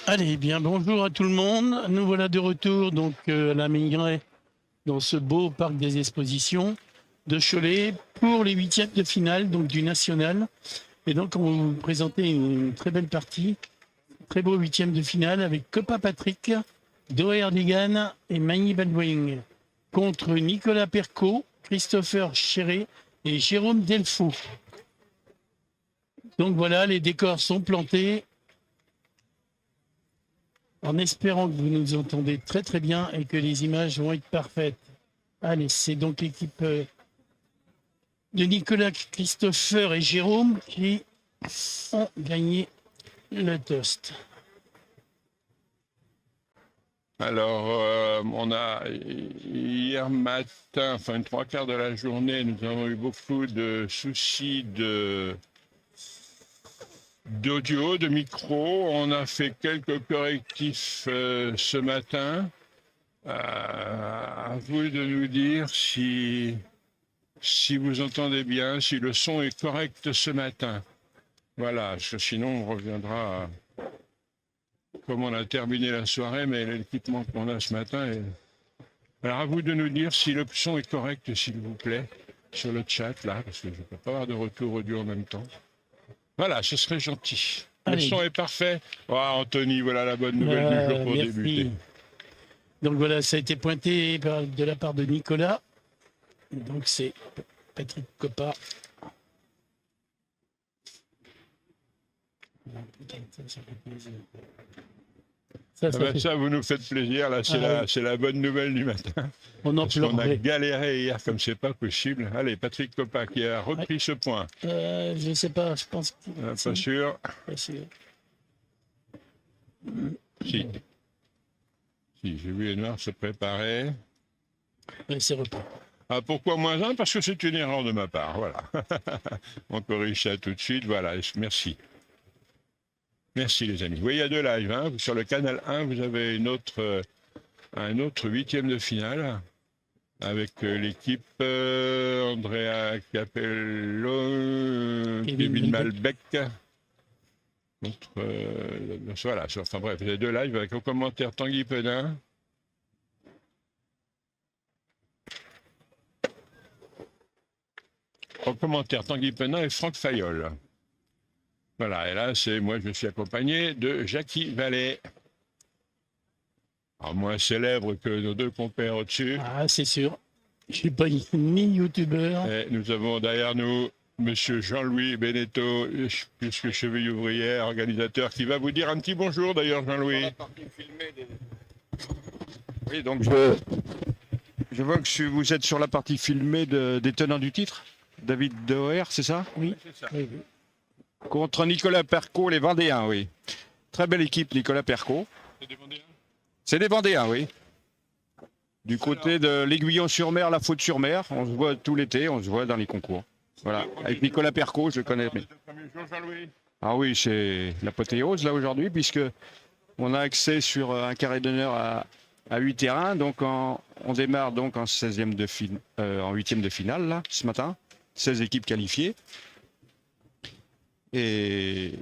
Allez, bien bonjour à tout le monde. Nous voilà de retour donc à la Minerai dans ce beau parc des expositions de Cholet pour les huitièmes de finale donc du national. Et donc on va vous présenter une très belle partie, très beau huitième de finale avec Copa Patrick, Doer Ligan et Magny Baldwin contre Nicolas Percot, Christopher Chéré et Jérôme Delfaux. Donc voilà, les décors sont plantés. En espérant que vous nous entendez très très bien et que les images vont être parfaites. Allez, c'est donc l'équipe de Nicolas, Christopher et Jérôme qui ont gagné le toast. Alors, on a hier matin, enfin une trois quarts de la journée, nous avons eu beaucoup de soucis d'audio, de micro. On a fait quelques correctifs ce matin. À vous de nous dire si vous entendez bien, si le son est correct ce matin. Voilà, parce que sinon on reviendra comme on a terminé la soirée, mais l'équipement qu'on a ce matin est... Alors à vous de nous dire si le son est correct, s'il vous plaît, sur le chat là, parce que je ne peux pas avoir de retour audio en même temps. Voilà, ce serait gentil. Le son est parfait. Oh, Anthony, voilà la bonne nouvelle du jour pour débuter. Donc voilà, ça a été pointé de la part de Nicolas. Donc c'est Patrick Copa. Ça, vous nous faites plaisir. Là, c'est la bonne nouvelle du matin. On a galéré hier comme c'est pas possible. Allez, Patrick Copa qui a repris ce point. Je sais pas, je pense que... Pas sûr. Pas sûr. Si, j'ai vu les noirs se préparer. Oui, c'est repris. Ah, pourquoi moins 1? Parce que c'est une erreur de ma part. Voilà. On corrige ça tout de suite. Voilà, merci. Merci les amis. Oui, il y a deux lives. Hein. Sur le canal 1, vous avez un autre huitième de finale avec l'équipe Andrea Capello, Kevin Malbec. Voilà, enfin bref, il y a deux lives avec au commentaire Tanguy Pedin. Au commentaire Tanguy Penin et Franck Fayol. Voilà, et là, moi, je suis accompagné de Jackie Vallée. Alors, moins célèbre que nos deux compères au-dessus. Ah, c'est sûr. Je ne suis pas ni youtubeur. Et nous avons derrière nous monsieur Jean-Louis Beneteau, puisque cheville ouvrière, organisateur, qui va vous dire un petit bonjour d'ailleurs, Jean-Louis. Oui, donc je vois que vous êtes sur la partie filmée des tenants du titre. David Doer, c'est ça? Oui, c'est ça. Oui. Contre Nicolas Percot, les Vendéens, oui. Très belle équipe, Nicolas Percot. C'est des Vendéens? C'est des Vendéens, oui. Du côté de l'Aiguillon-sur-Mer, la Faute-sur-Mer, on se voit tout l'été, on se voit dans les concours. Voilà, avec Nicolas Percot, je le connais. Ah oui, c'est l'apothéose là aujourd'hui, puisque on a accès sur un carré d'honneur à 8 terrains, donc on démarre donc en 16e en 8e de finale là, ce matin, 16 équipes qualifiées. Et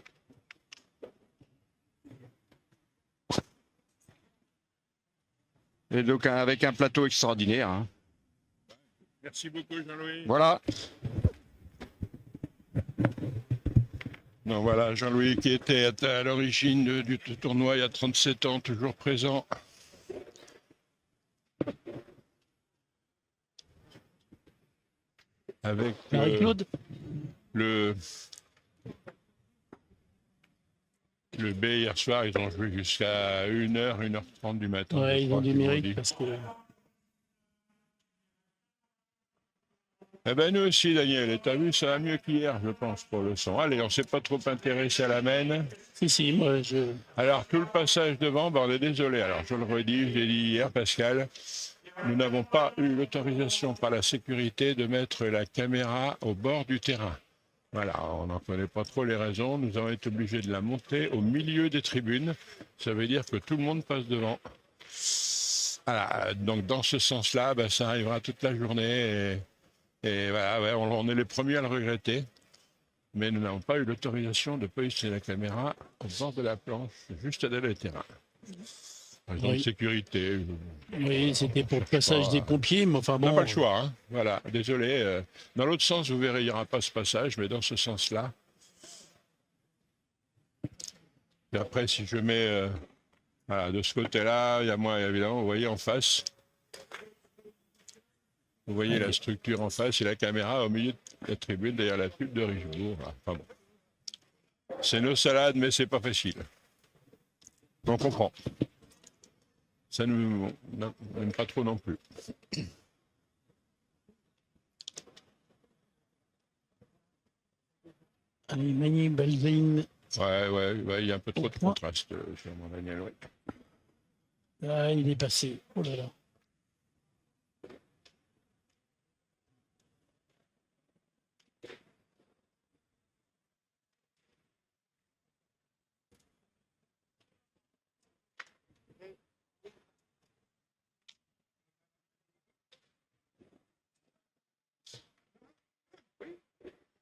donc avec un plateau extraordinaire. Hein. Merci beaucoup Jean-Louis. Voilà. Donc voilà, Jean-Louis qui était à l'origine du tournoi il y a 37 ans, toujours présent. Avec Marie-Claude le B hier soir, ils ont joué jusqu'à 1h, 1h30 du matin. Ouais, ils ont du mérite parce que... Eh ben nous aussi, Daniel, et t'as vu, ça va mieux qu'hier, je pense, pour le son. Allez, on ne s'est pas trop intéressé à la mène. Si, moi, je... Alors, tout le passage devant, ben, on est désolé. Alors, je le redis, je l'ai dit hier, Pascal, nous n'avons pas eu l'autorisation par la sécurité de mettre la caméra au bord du terrain. Voilà, on n'en connaît pas trop les raisons. Nous avons été obligés de la monter au milieu des tribunes. Ça veut dire que tout le monde passe devant. Voilà, donc dans ce sens-là, ben, ça arrivera toute la journée. Et voilà, ouais, on est les premiers à le regretter. mais nous n'avons pas eu l'autorisation de positionner la caméra au bord de la planche, juste derrière le terrain. Raison de Oui. sécurité. Oui, c'était pour le passage des pompiers, mais enfin On n'a bon. pas le choix, hein. Voilà, désolé. Dans l'autre sens, vous verrez, il n'y aura pas ce passage, mais dans ce sens-là. Et après, si je mets voilà, de ce côté-là, il y a moi, évidemment, vous voyez en face. Vous voyez la structure en face et la caméra au milieu de la tribune, derrière la pub de Richebourg. Voilà. Enfin bon. C'est nos salades, mais c'est pas facile. On comprend. Ça nous n'aime pas trop non plus. Allez, Magny Baldwin. Ouais, il y a un peu trop de point. contraste sur mon Daniel. Ouais. Ah, il est passé. Oh là là.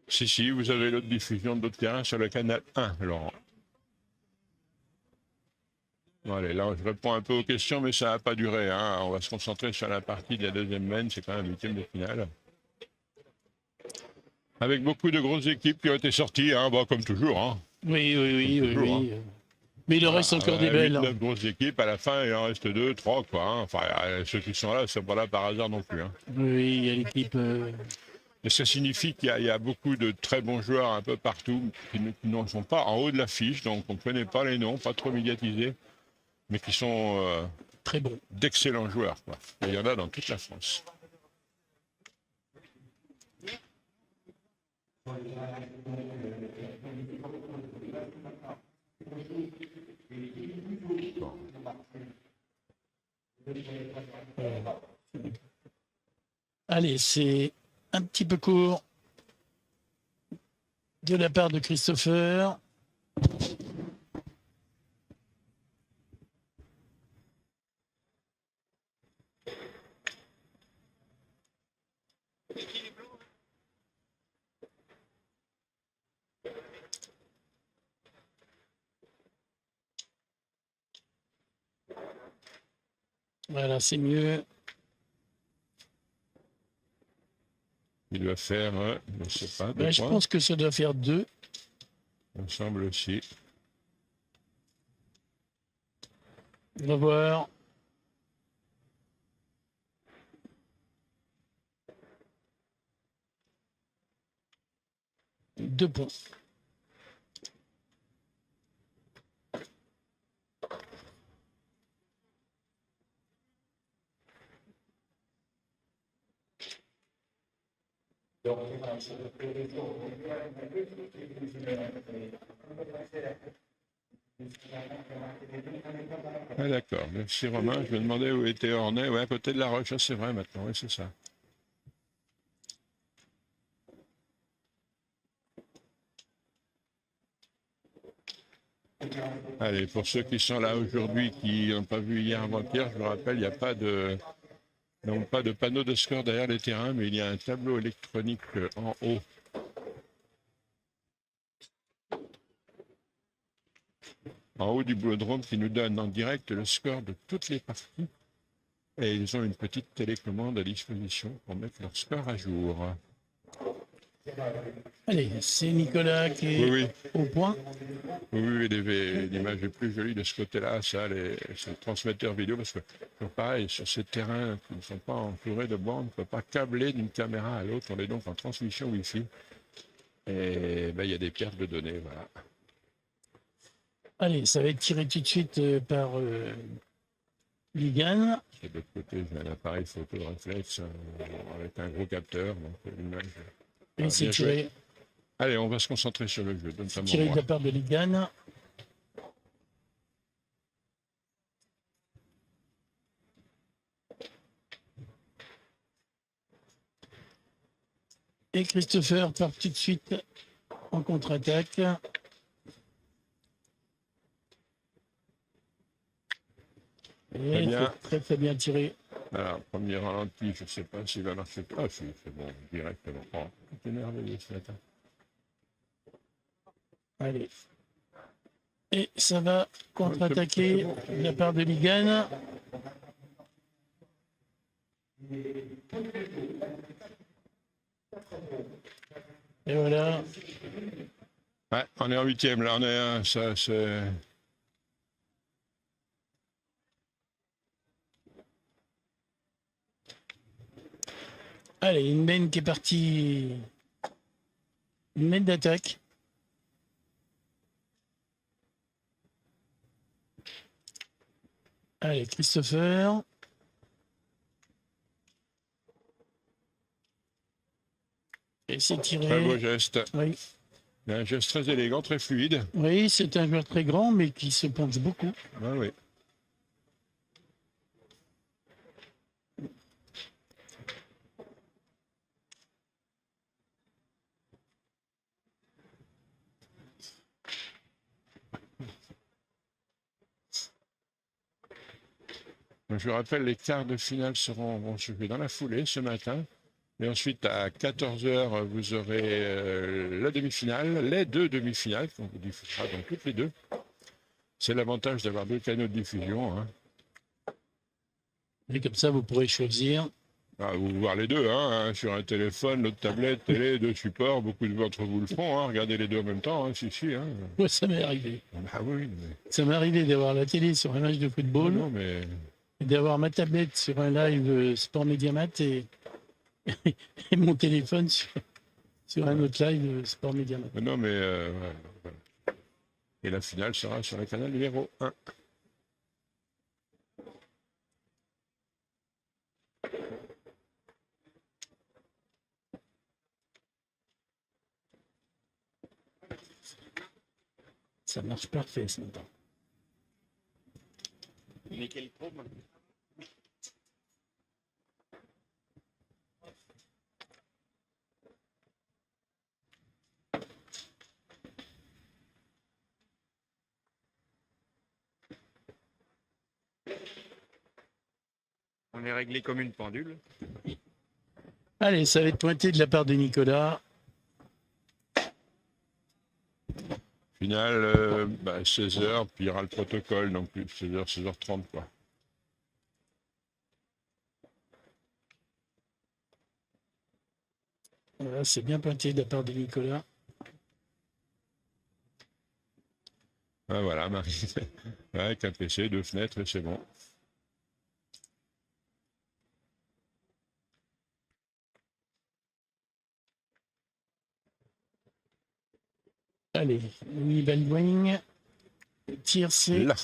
Si, vous avez l'autre diffusion de l'autre terrain sur le canal 1, Laurent. Bon, allez, là, je réponds un peu aux questions, mais ça n'a pas duré. Hein. On va se concentrer sur la partie de la deuxième main, c'est quand même huitième de finale. Avec beaucoup de grosses équipes qui ont été sorties, hein, bon, comme toujours. Hein. Oui. toujours, Mais il en reste encore des belles. 9 grosses équipes, à la fin, il en reste 2, 3, quoi. Hein. Enfin, ceux qui sont là, c'est pas là par hasard non plus. Hein. Oui, il y a l'équipe. Et ça signifie qu'il y a beaucoup de très bons joueurs un peu partout qui n'en sont pas en haut de l'affiche, donc on ne connaît pas les noms, pas trop médiatisés, mais qui sont Très bon. d'excellents joueurs. Quoi. Et il y en a dans toute la France. Allez, c'est un petit peu court de la part de Christopher. Voilà, c'est mieux. Il doit faire, je ne sais pas, deux Je points. pense que ça doit faire 2. Il me semble aussi. On va voir. Deux points. Ah d'accord, merci Romain. Je me demandais où était Ornay. Oui, à côté de la Roche, c'est vrai maintenant, oui, c'est ça. Allez, pour ceux qui sont là aujourd'hui, qui n'ont pas vu hier avant-hier, je vous rappelle, il n'y a pas de, non, pas de panneau de score derrière les terrains, mais il y a un tableau électronique en haut. En haut du boulodrome qui nous donne en direct le score de toutes les parties. Et ils ont une petite télécommande à disposition pour mettre leur score à jour. Allez, c'est Nicolas qui est Oui, au point. oui, l'image est plus jolie de ce côté-là, ça, c'est le transmetteur vidéo, parce que, pareil, sur ces terrains qui ne sont pas entourés de bandes, on ne peut pas câbler d'une caméra à l'autre, on est donc en transmission Wi-Fi. Et il y a des pertes de données, voilà. Allez, ça va être tiré tout de suite par Ligan. Et de l'autre côté, j'ai un appareil photo de réflexe avec un gros capteur, donc l'image. Et c'est tiré. Allez, on va se concentrer sur le jeu. Tiré de la part de Ligan. Et Christopher part tout de suite en contre-attaque. Et c'est très bien tiré. Alors, premier ralenti, je ne sais pas s'il va marcher. Ah si, c'est bon, directement. Oh, tout est merveilleux ce matin. Allez. Et ça va contre-attaquer de la part de Ligan. Et voilà. Ouais, on est en huitième, là, on est un, ça, c'est... Allez, une main qui est partie. Une main d'attaque. Allez, Christopher. Et c'est tiré. Très beau geste. Oui, Il a un geste très élégant, très fluide. oui, c'est un joueur très grand, mais qui se penche beaucoup. Ah oui. Je vous rappelle, les quarts de finale vont se jouer dans la foulée ce matin. Et ensuite, à 14 h, vous aurez la demi-finale, les deux demi-finales, qu'on vous diffusera donc toutes les deux. C'est l'avantage d'avoir deux canaux de diffusion. Hein. Et comme ça, vous pourrez choisir. Ah, vous voir les deux, hein, sur un téléphone, notre tablette, télé, deux supports. Beaucoup d'entre vous le font. Hein, regardez les deux en même temps. Hein, si. Hein. Moi, ça m'est arrivé. Ah oui, mais... Ça m'est arrivé d'avoir la télé sur un match de football. Non, mais... Et d'avoir ma tablette sur un live Sport Mediamat et mon téléphone sur un autre live Sport Mediamat. Non, mais... ouais, voilà. Et la finale sera sur le canal numéro 1. Ça marche parfait ce matin. Mais quel chrome. On est réglé comme une pendule. Allez, ça va être pointé de la part de Nicolas. Finale, 16 h, puis il y aura le protocole, donc 16 h, 16 h 30, quoi. Voilà, c'est bien pointé de la part de Nicolas. Ah, voilà, Marie. Ouais, avec un PC, deux fenêtres, et c'est bon. Allez, Louis Baldwin. Tire, c'est. Là.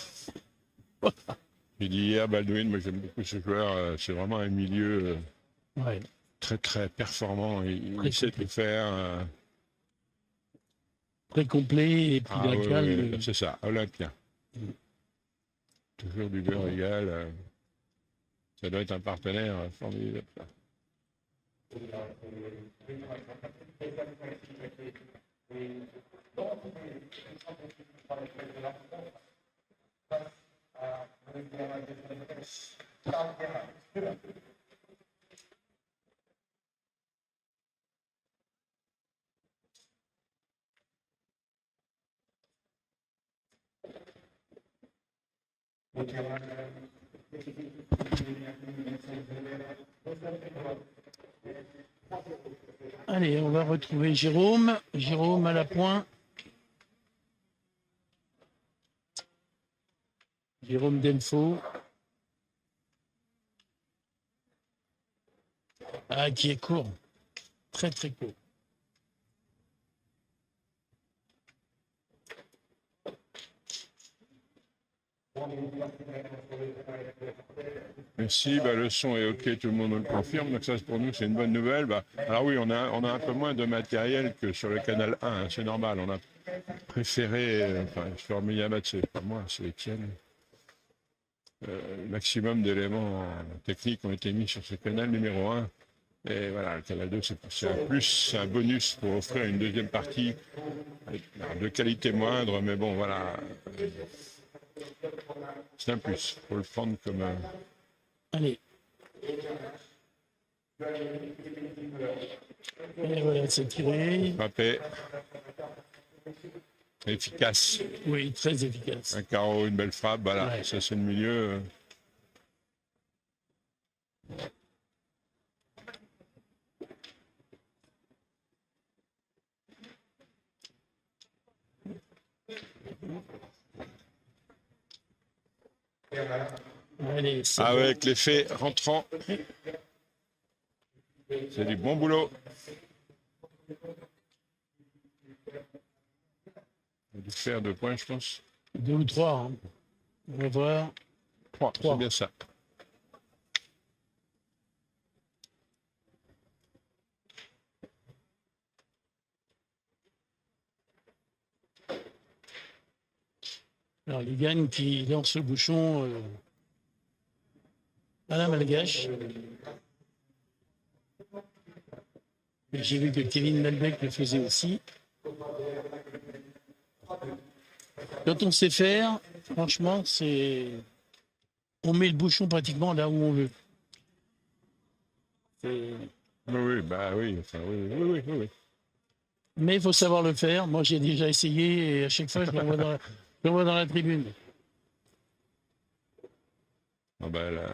J'ai dit hier, Baldwin, moi j'aime beaucoup ce joueur. C'est vraiment un milieu Ouais. très très performant. Il Très sait complet. tout faire. Très complet et puis Ah, la oui, cale. oui, c'est ça, Olympien. Toujours du beurre égal. Ça doit être un partenaire formidable. Ça. Allez, on va retrouver Jérôme. Jérôme à la pointe. Jérôme Delfaux. Ah, qui est court. Très très court. Merci, le son est OK, tout le monde nous le confirme, donc ça pour nous c'est une bonne nouvelle. Alors oui, on a un peu moins de matériel que sur le canal 1, hein, c'est normal, on a préféré, sur Mediamat, c'est pas moi, c'est Étienne. Le maximum d'éléments techniques ont été mis sur ce canal numéro 1. Et voilà, le canal 2, c'est un plus, c'est un bonus pour offrir une deuxième partie de qualité moindre, mais bon, voilà. C'est un plus, il faut le prendre comme un... Allez. Et voilà, c'est tiré. Frappé. efficace. Oui, très efficace. Un carreau, une belle frappe, voilà, Ouais. ça c'est le milieu. Allez, c'est bon. Avec l'effet rentrant. C'est du bon boulot. On a dû faire 2 points, je pense. 2 ou 3. Hein. On va voir. 3, Trois. c'est bien ça. Alors, Ligan qui lance le bouchon à la malgache. Et j'ai vu que Kevin Malbec le faisait aussi. Quand on sait faire, franchement, c'est. On met le bouchon pratiquement là où on veut. C'est- Oui, bah oui, enfin, oui. Mais il faut savoir le faire. Moi, j'ai déjà essayé et à chaque fois, je l'envoie dans la tribune. Ah bah là,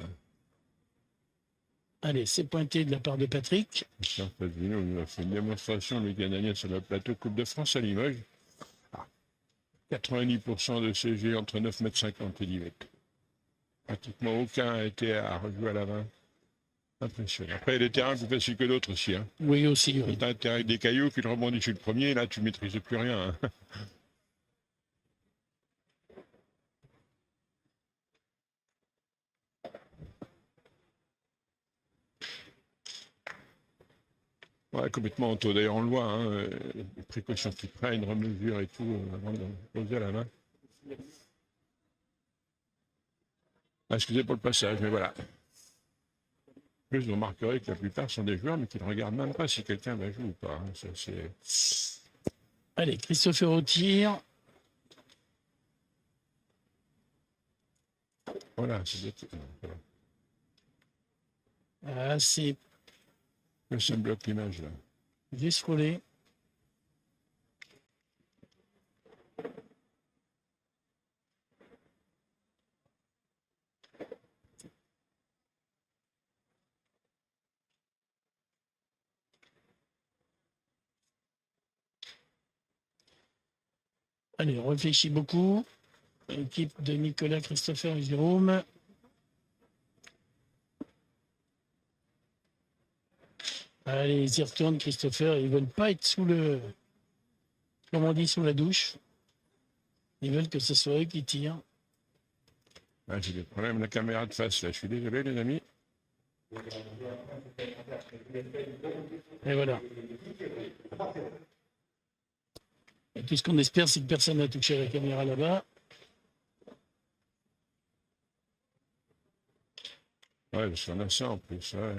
Allez, c'est pointé de la part de Patrick. Christian Favino nous a fait une démonstration le week-end dernier sur le plateau Coupe de France à Limoges. 90% de CG entre 9,50 m et 10 mètres. Pratiquement aucun a été à rejouer à la main. Impressionnant. Après, il y a des terrains plus faciles que d'autres aussi. Hein. Oui, aussi. Oui. T'as un terrain avec des cailloux qui te rebondissent sur le premier, là tu ne maîtrises plus rien. Hein. Ouais, complètement auto. D'ailleurs, on le voit, hein, les précautions qu'ils prennent, remesure et tout, avant de poser à la main. Ah, excusez pour le passage, mais voilà. En plus, vous remarquerez que la plupart sont des joueurs, mais qui ne regardent même pas si quelqu'un va jouer ou pas. Hein. Ça, c'est... Allez, Christopher au tir. Voilà, c'est Ah, c'est que ça me bloque l'image là. juste frôlé. Allez, on réfléchit beaucoup. Équipe de Nicolas, Christopher et Jérôme. Allez, ils y retournent, Christopher. Ils veulent pas être sous le. Comme on dit, sous la douche. Ils veulent que ce soit eux qui tirent. Ah, j'ai des problèmes, la caméra de face là. Je suis désolé, les amis. Et voilà. Et tout ce qu'on espère, c'est que personne n'a touché la caméra là-bas. Ouais, parce qu'on a ça en plus. Ouais.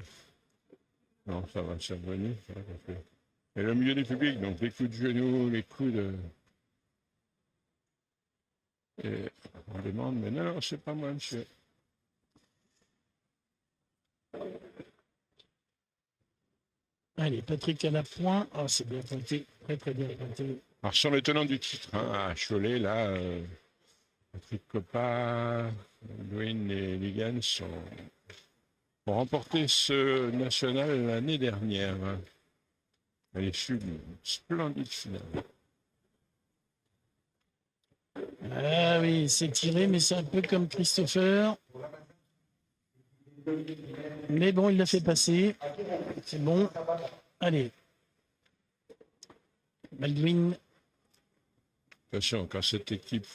Non, ça va, c'est revenu. Ça va, parce que- Et le milieu du public, donc les coups de genoux, les coups de. Et on demande, mais non, c'est pas moi, monsieur. Allez, Patrick à la pointe. Ah, c'est bien pointé. Très, très bien pointé. Alors, sur le tenant du titre, hein, à Cholet, là, Patrick Coppa, Louine et Ligan ont remporté ce national l'année dernière. Elle est une splendide finale. Ah oui, c'est tiré, mais c'est un peu comme Christopher. Mais bon, il l'a fait passer. C'est bon. Allez. Baldwin. Attention, quand cette équipe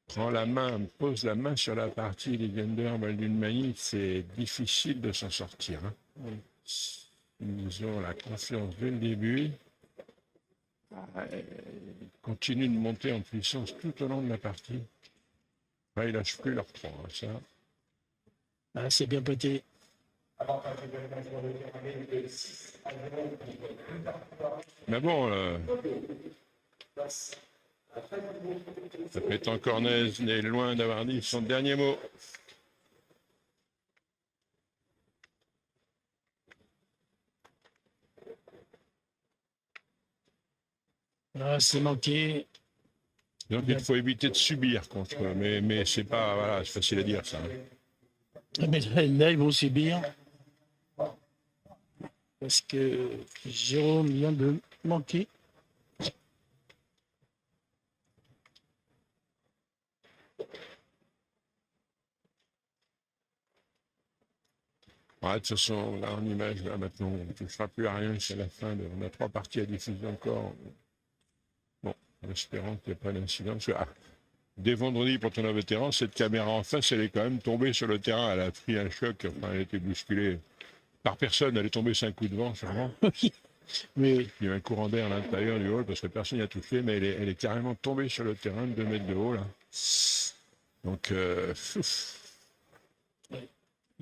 prend la main, pose la main sur la partie Ligender, Baldwin Mani, c'est difficile de s'en sortir. Hein. Ils ont la confiance dès le début. Ils continuent de monter en puissance tout au long de la partie. Ils ne lâchent plus leur point, hein, ça. Ah, c'est bien poté. Mais bon, Pétan Cornez n'est loin d'avoir dit son dernier mot. Ah, c'est manqué. Donc il faut éviter de subir contre eux. Mais c'est pas. Voilà, c'est facile à dire ça. Ah, mais là, ils vont subir. Parce que Jérôme vient de manquer. Ouais, de toute façon, là en image, là, maintenant, on ne touchera plus à rien, c'est la fin. On a 3 parties à diffuser encore. Bon, en espérant qu'il n'y ait pas d'incident. Parce que, dès vendredi, pour ton vétéran, cette caméra en face, elle est quand même tombée sur le terrain. Elle a pris un choc, enfin, elle a été bousculée par personne. Elle est tombée 5 coups de vent, sûrement. Oui, oui. Il y a eu un courant d'air à l'intérieur du hall parce que personne n'y a touché, mais elle est carrément tombée sur le terrain de 2 mètres de haut, là. Donc,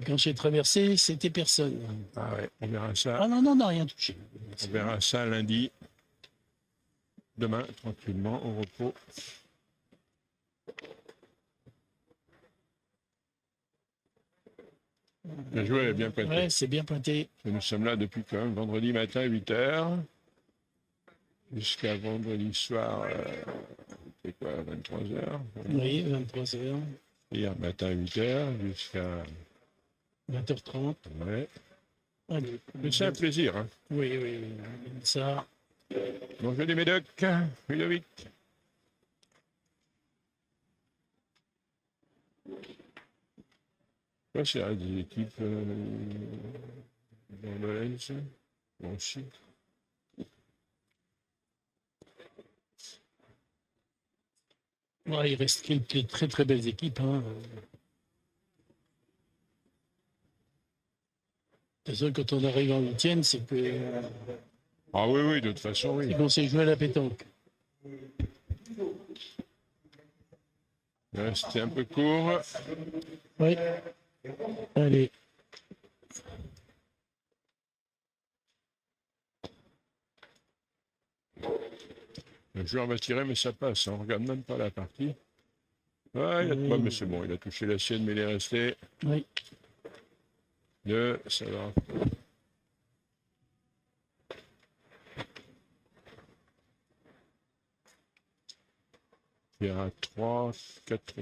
Quand j'ai traversé, c'était personne. ah ouais, on verra ça. Ah non, non, non, rien touché. On verra ça lundi. Demain, tranquillement, au repos. Bien joué, bien pointé. Ouais, c'est bien pointé. Nous sommes là depuis quand même vendredi matin, 8h. Jusqu'à vendredi soir, c'est quoi, 23h? Oui, 23h, Hier matin, 8h, jusqu'à... 20h30. Ouais. Allez. Mais c'est un plaisir, hein. Oui, oui, oui. Ça. Bonjour les médocs, Ludovic. Ouais, c'est des équipes dans le Lens. Bon, aussi. Ouais, il reste quelques très très belles équipes. Hein. De toute façon, quand on arrive en 8e, c'est que Ah oui, oui, de toute façon, oui. c'est qu'on sait jouer à la pétanque. Ouais, c'était un peu court. Oui. Allez. Le joueur va tirer, mais ça passe. On regarde même pas la partie. Ouais, il a pas, mais c'est bon. Il a touché la sienne, mais il est resté. Oui. Ça va. Il y a 3, 4.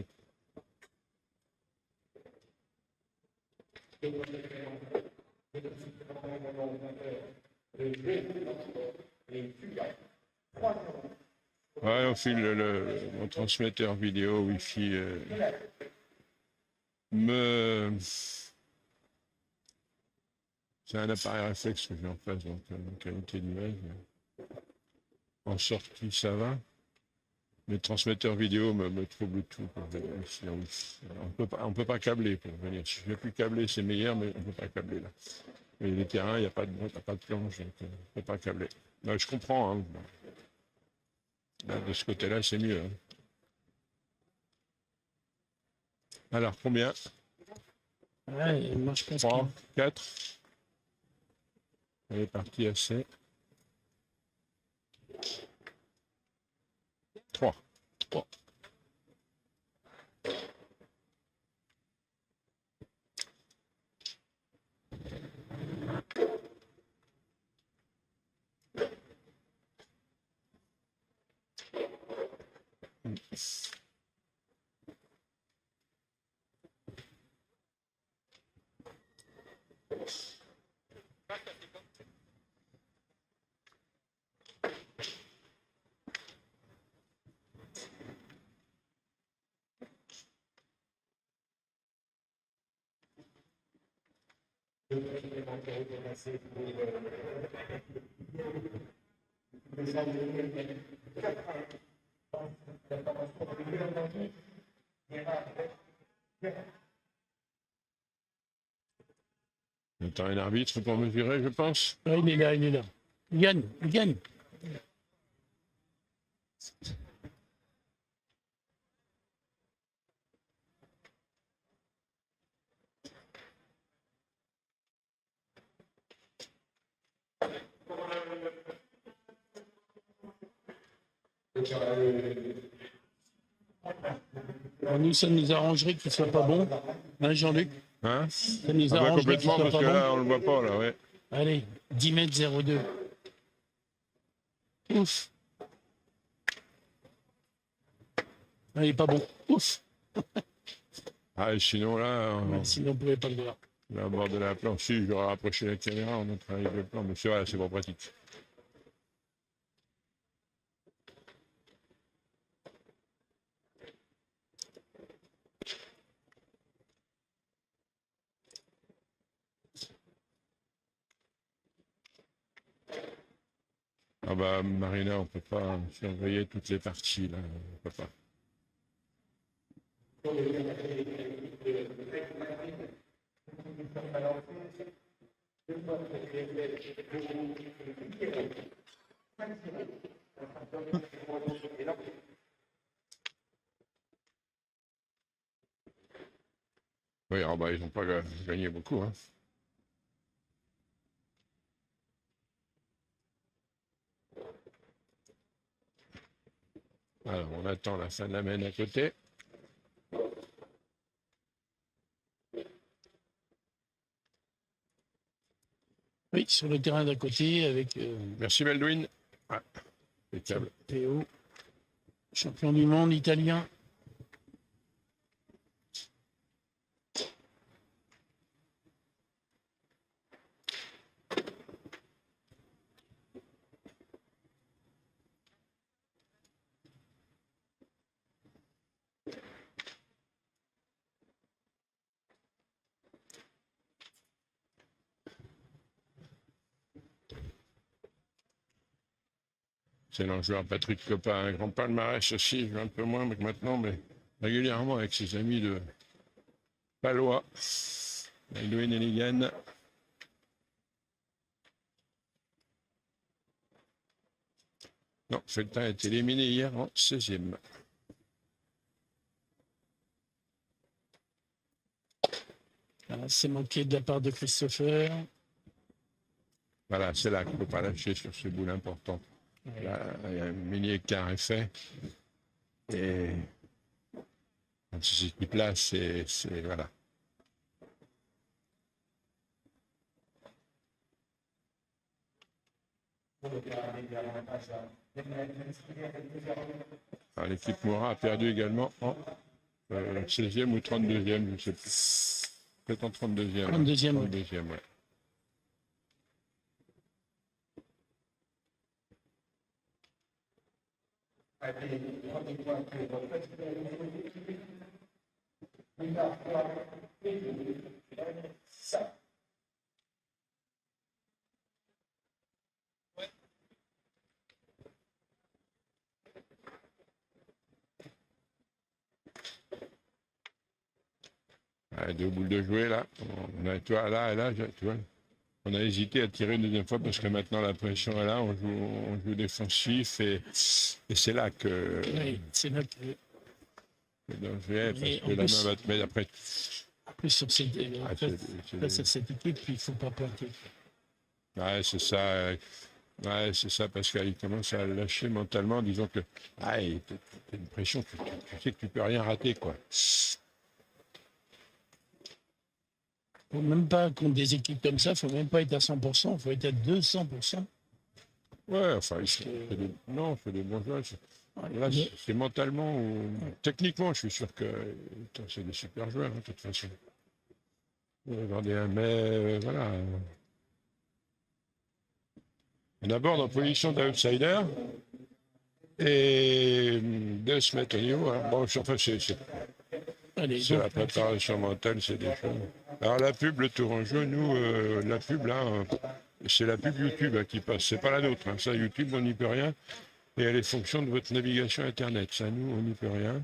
Ouais, on file mon transmetteur vidéo Wi-Fi c'est un appareil réflexe que j'ai en face, donc en qualité d'image. En sortie, ça va. Mais le transmetteur vidéo me trouble tout pour venir ici en Wi-Fi. On peut pas câbler pour venir. Si je ne plus câbler, c'est meilleur, mais on ne peut pas câbler là. Et les terrains, il n'y a pas de planche, donc on ne peut pas câbler. Non, je comprends, hein. Là, de ce côté-là, c'est mieux. Hein. Alors, combien? Ouais, moi je pense 3, 4. Elle est partie assez. 3. 3. Attends, un arbitre pour mesurer, je pense. Ouais, il est là, il est là. Il gagne, il gagne. Alors nous, ça nous arrangerait qu'il ne soit pas bon, hein, Jean-Luc? Hein? Ça nous Ah bah arrangerait qu'il complètement, soit parce pas que bon. là, on le voit pas, là, ouais. Allez, 10 mètres 02. Ouf. Ah, il est pas bon. Ouf. Ah, et sinon, là, Ouais, sinon, on pouvait pas le voir. là, au bord de la planche, si j'aurais rapproché la caméra, on a travaillé avec le plan, mais c'est vrai, c'est pas pratique. Ah bah, Marina, on peut pas surveiller toutes les parties, là, on peut pas. Oui, ah bah, ils n'ont pas gagné beaucoup, hein. Alors, on attend la fin de la mène à côté. Oui, sur le terrain d'à côté avec Merci, Baldwin. Ah, impeccable. Théo, champion du monde italien. C'est l'enjoueur Patrick Coppa, un grand palmarès aussi, je joue un peu moins que maintenant, mais régulièrement avec ses amis de Palois, Baldwin et Ligan. Non, Feltin est éliminé hier en 16e. C'est manqué de la part de Christopher. Voilà, c'est là qu'il ne faut pas lâcher sur ce boule important. Là, il y a un mini écart est fait. Et dans ces équipes-là, c'est voilà. Alors, l'équipe Moura a perdu également en 16e ou 32e, je ne sais plus. Peut-être en 32e. 32e, ouais. 32e, ouais. Ah, deux boules de jouet là. On a, toi, là et là, tu vois. On a hésité à tirer une deuxième fois parce que maintenant la pression est là, on joue défensif et c'est là que Oui, c'est là que. le danger, parce Et que en la main plus- va te mettre après. En plus, sur cette, Ah, face à cette équipe, il ne faut pas pointer. ouais, c'est ça. Ouais, c'est ça, parce qu'il commence à lâcher mentalement en disant que ah, t'as une pression, tu sais que tu peux rien rater, quoi. Faut même pas contre des équipes comme ça, il ne faut même pas être à 100%, il faut être à 200%. Ouais, enfin, Parce que- non, c'est des bons joueurs. Ouais, Là, mais- c'est mentalement ou techniquement, je suis sûr que c'est des super joueurs, hein, de toute façon. Regardez, mais voilà. On aborde en position d'outsider et de se mettre au niveau. Hein. Bon, enfin, Allez, c'est donc, la préparation mentale, c'est des choses. Alors la pub, le tour en jeu, nous, la pub là, c'est la pub YouTube hein, qui passe, c'est pas la nôtre. Hein. Ça, YouTube, on n'y peut rien. Et elle est fonction de votre navigation Internet. Ça, nous, on n'y peut rien.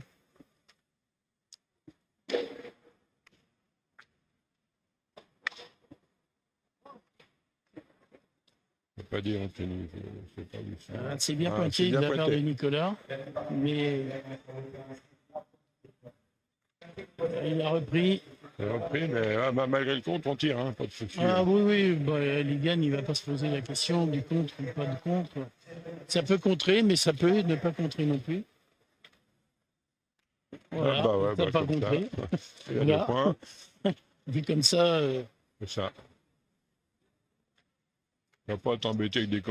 Je ne peux pas dire, Anthony, c'est pas du c'est bien Ah, pointé c'est bien de la part de pointé. Nicolas, mais il a repris. C'est repris, mais malgré le compte, on tire, hein, pas de souci. Ah oui, oui, bah, Ligan, il ne va pas se poser la question du contre ou pas de contre. Ça peut contrer, mais ça peut ne pas contrer non plus. Voilà, Ah, bah ouais, ça n'a bah, pas comme ça. contré. Il y a Voilà. 2 points, Vu comme ça, c'est ça. Tu vas pas t'embêter avec des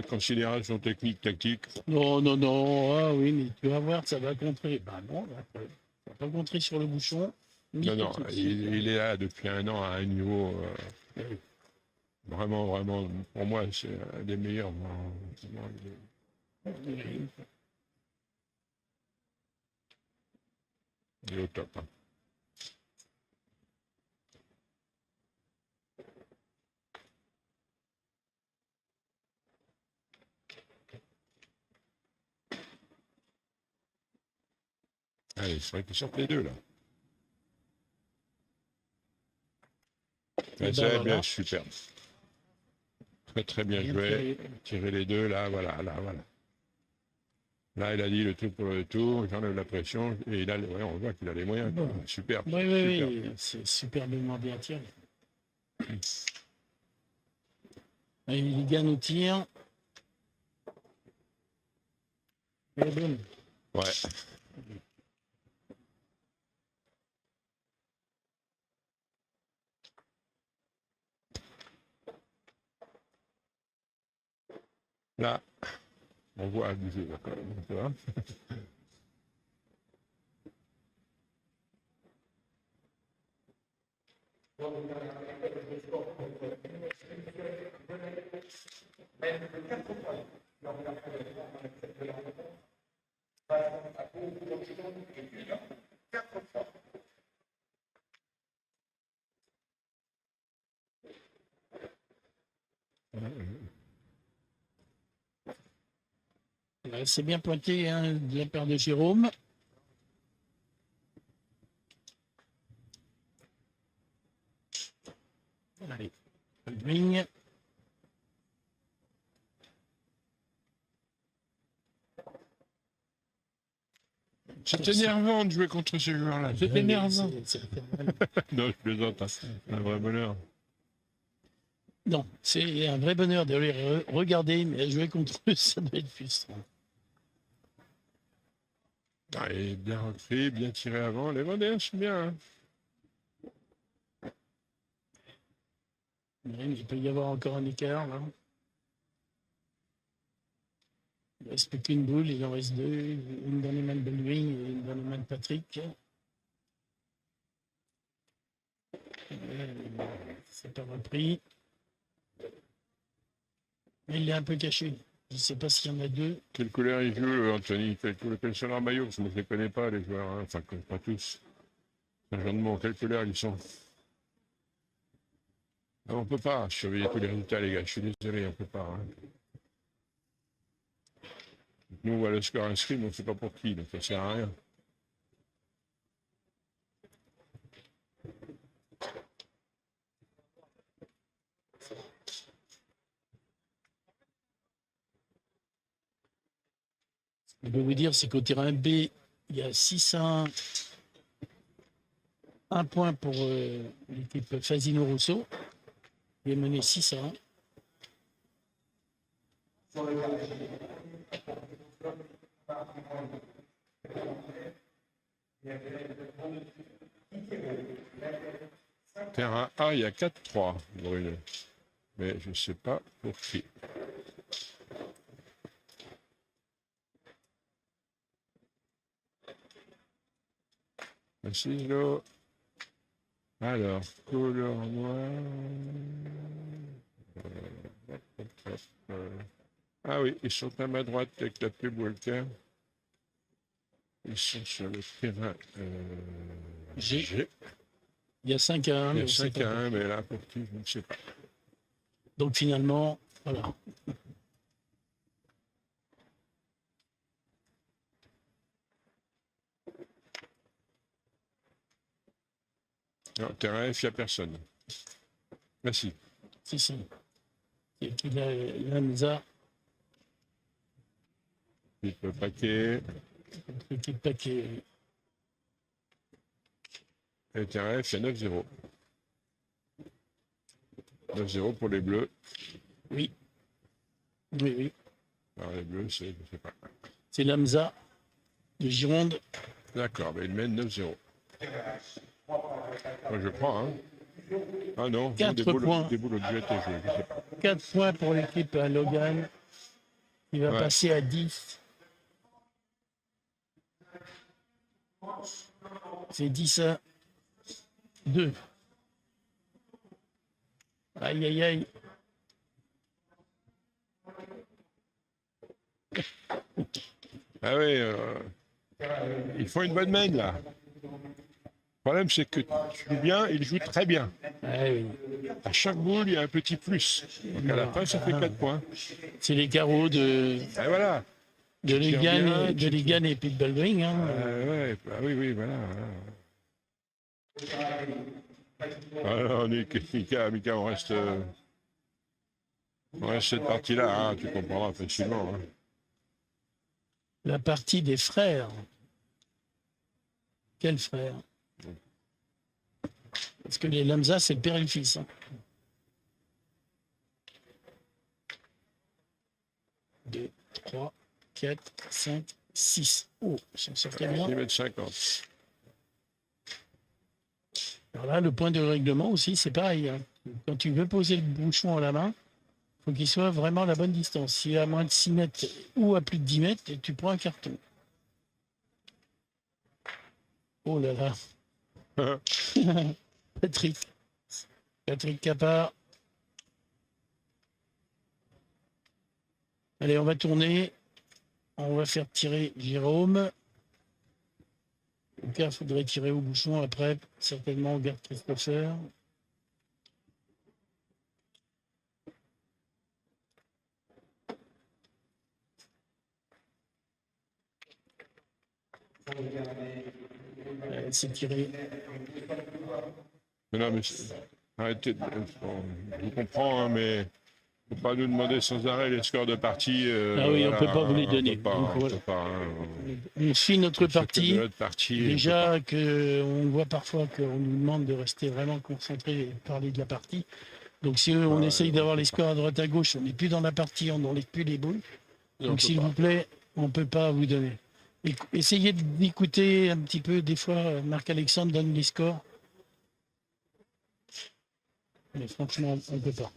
considérations techniques, tactiques. Non, non, non. Ah oui, mais tu vas voir, ça va contrer. Ben non, ça va pas contrer sur le bouchon. Ni Non, non, tout de suite. il est là depuis un an à un niveau Oui. vraiment, vraiment, pour moi, c'est un des meilleurs. Oui. Il est au top. Hein. Allez, il faudrait qu'ils sortent les deux là. ben C'est voilà. bien, super. Très très bien Bien joué. tiré. Tirer les deux là, voilà, là, voilà. Là, il a dit le tout pour le tour, j'enlève la pression, et il a, ouais, on voit qu'il a les moyens. Quoi. Bon. Super. Oui, oui, oui, c'est superbement bien tiré. Et il gagne au tir. Et boum. Ouais. Là, on voit abuser quand même, tu vois. C'est bien pointé hein, de la part de Jérôme. Allez, ligne. C'est énervant de jouer contre ces joueurs-là. C'est énervant. Non, je plaisante. Un vrai bonheur. Non, c'est un vrai bonheur de les regarder, mais jouer contre eux, ça doit être frustrant. Ah, et bien repris, bien tiré avant. Les Vendéens, c'est bien. Hein. Oui, il peut y avoir encore un écart là. Il ne reste plus qu'une boule, il en reste deux, une dans les mains de Bellwing et une dans les mains de Patrick. C'est pas repris. Mais il est un peu caché. Je ne sais pas s'il y en a deux. Quelle couleur il joue, Anthony? Quel sont leurs maillots? Je ne les connais pas, les joueurs. Hein. Enfin, pas tous. Saint-Jean-de-Mont, quelle couleur ils sont? Ah, on ne peut pas surveiller tous les résultats, les gars. Je suis désolé, on ne peut pas. Hein. Nous, on voit le score inscrit, mais on ne sait pas pour qui, donc ça ne sert à rien. Ce que je peux vous dire, c'est qu'au terrain B, il y a 6-1. Un point pour l'équipe Fasino Rousseau. Il est mené 6-1. Terrain A, il y a 4-3, Bruno. Mais je ne sais pas pour qui. Assilo. Alors, couleur noire. Ah oui, ils sont à ma droite avec la pub Walter. Ils sont sur le terrain G. Il y a 5-1. Il y a 5-1, mais là, pour qui, je ne sais pas. Donc finalement, voilà. Non, terrain F, il n'y a personne. Merci. Si. Il a l'AMSA, Le paquet. l'équipe paquet. Et terrain F, il y a 9-0. 9-0 pour les bleus. Oui. Alors les bleus, c'est, je ne sais pas. C'est l'AMSA de Gironde. D'accord, mais ils mènent 9-0. Moi, je prends, hein. Ah non, Quatre des points. boulots de jeu étaient joués, je sais pas. 4 points pour l'équipe à Logan. Il va Ouais. passer à 10. C'est 10-2. Aïe, aïe, aïe. Ah oui, ils font une bonne main là. Le problème, c'est que tu joues bien, ils jouent très bien. Ah oui. À chaque boule, il y a un petit plus. Donc à la fin, ça fait 4 points. C'est les carreaux de Et voilà. Tu tires Legan, bien, et, de Legan et Pete Baldwin. Hein. Ouais, bah oui, oui, voilà. Alors, Mika, on reste cette partie-là, hein, tu comprendras facilement. Hein. La partie des frères. Quel frère? Parce que les Lamza, c'est le père et le fils. Hein. 2, 3, 4, 5, 6. Oh, ils sont certainement. 6,50 m. Alors là, le point de règlement aussi, c'est pareil. Hein. Quand tu veux poser le bouchon à la main, il faut qu'il soit vraiment à la bonne distance. S'il est à moins de 6 mètres ou à plus de 10 mètres, tu prends un carton. Oh là là. Patrick Capard. Allez, on va tourner. On va faire tirer Jérôme. En tout cas, il faudrait tirer au bouchon après. Certainement, on garde Christopher. C'est tiré. Mais non, mais arrêtez. Je vous comprends, hein, mais faut pas nous demander sans arrêt les scores de partie. Ah oui, on voilà, peut pas vous les on donner. peut pas, Donc, on voilà. peut pas, hein, On suit notre on s'occupe partie. de notre partie, on peut Déjà on voit parfois qu'on nous demande de rester vraiment concentré et parler de la partie. Donc si on essaye d'avoir les scores à droite à gauche, on n'est plus dans la partie, on n'enlève plus les boules. pas. Donc s'il vous plaît, on ne peut pas vous donner. Essayez d'écouter un petit peu, des fois Marc-Alexandre donne les scores. Mais franchement, on ne peut pas.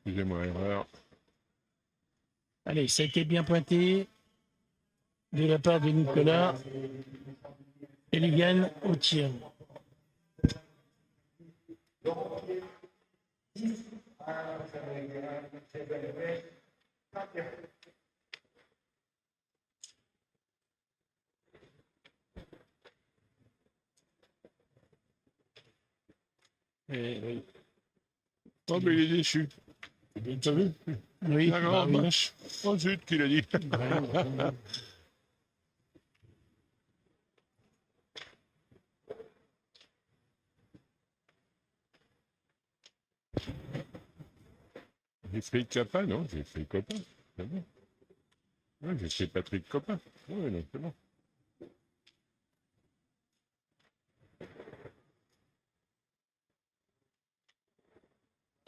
Excusez-moi, erreur. Allez, ça a été bien pointé de la part de Nicolas. Eligan au tir. Oui. Oh, mais il est déçu. T'as vu? Oui, La grande oui. vache. Oh zut, qu'il a dit. J'ai fait Capa, non? J'ai fait Copain. C'est bon. Ouais, j'ai fait Patrick Copain. Oui, non, c'est bon.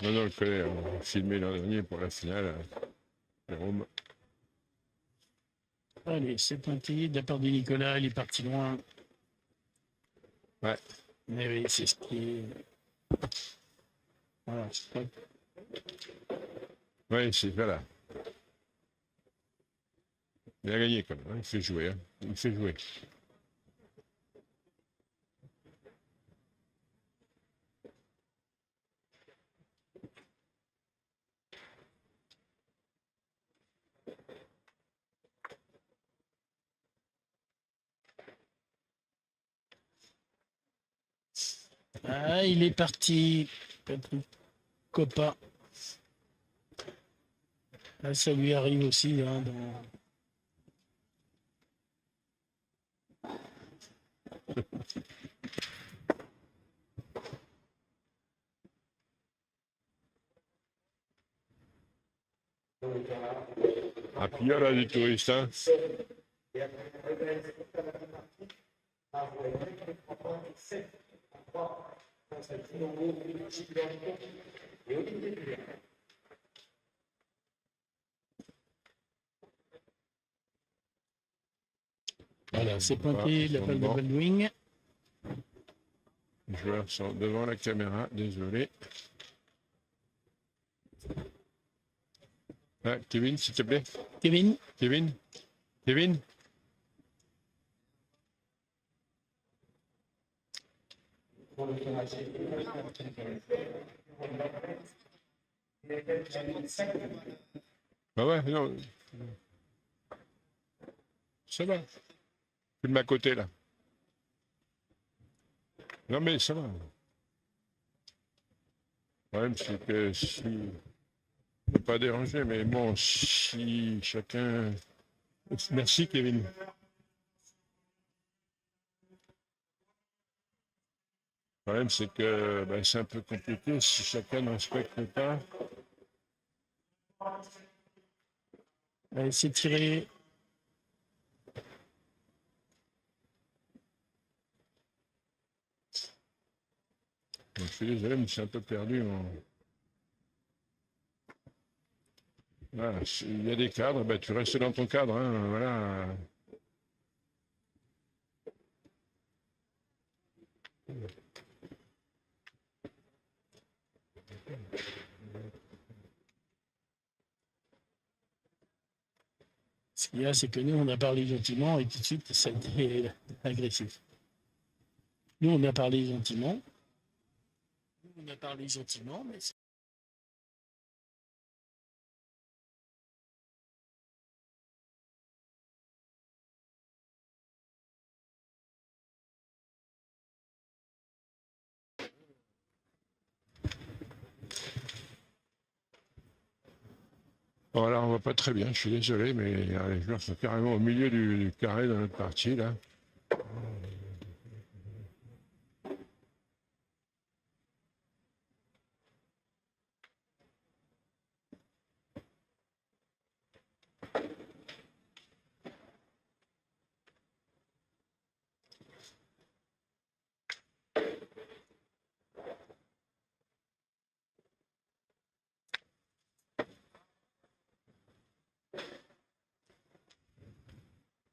Non, non, je connais. On a filmé l'an dernier pour la finale. Jérôme. Allez, c'est pointé de la part de Nicolas, il est parti loin. Ouais. Mais oui, c'est ce qui est. Voilà, je crois que- Oui, c'est voilà. Il a gagné quand même. Hein. Il fait jouer. Hein. Il fait jouer. Ah, il est parti. Patrick Copa. Là, ça lui arrive aussi. Hein, dans... Ah, puis il y a là des touristes. Hein. Voilà, c'est pointé la balle de Baldwin. Les joueurs sont devant la caméra, désolé. Ah, Kevin, s'il te plaît. Kevin, Kevin Kevin Ah ouais, non. Ça va. Plus de ma côté, là. Non, mais ça va. Le problème, c'est que si... Je ne peux pas déranger, mais bon, si chacun... Merci, Kevin. Le problème, c'est que ben, c'est un peu compliqué si chacun ne respecte pas. c'est tiré. Donc, je suis désolé, mais c'est un peu perdu. Voilà, il y a des cadres, ben, tu restes dans ton cadre. Hein, voilà. Ce qu'il y a, c'est que nous, on a parlé gentiment et tout de suite, ça a été agressif. Nous, on a parlé gentiment. Mais Bon, là, on voit pas très bien, je suis désolé, mais les joueurs sont carrément au milieu du carré dans notre partie, là.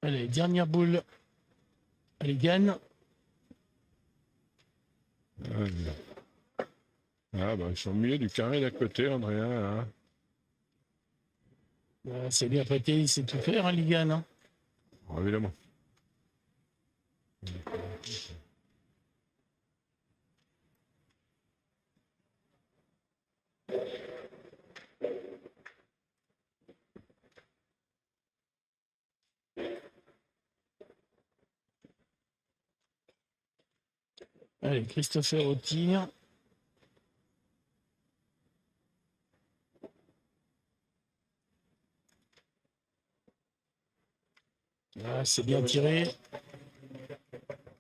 allez, dernière boule. Allez, gagne. Ah, bah, ils sont au milieu du carré d'à côté, Andrea, là. C'est bien prêté, il sait tout faire, hein, Ligan. Hein. Oh, évidemment. Allez, Christopher au tir. Ah, c'est bien tiré.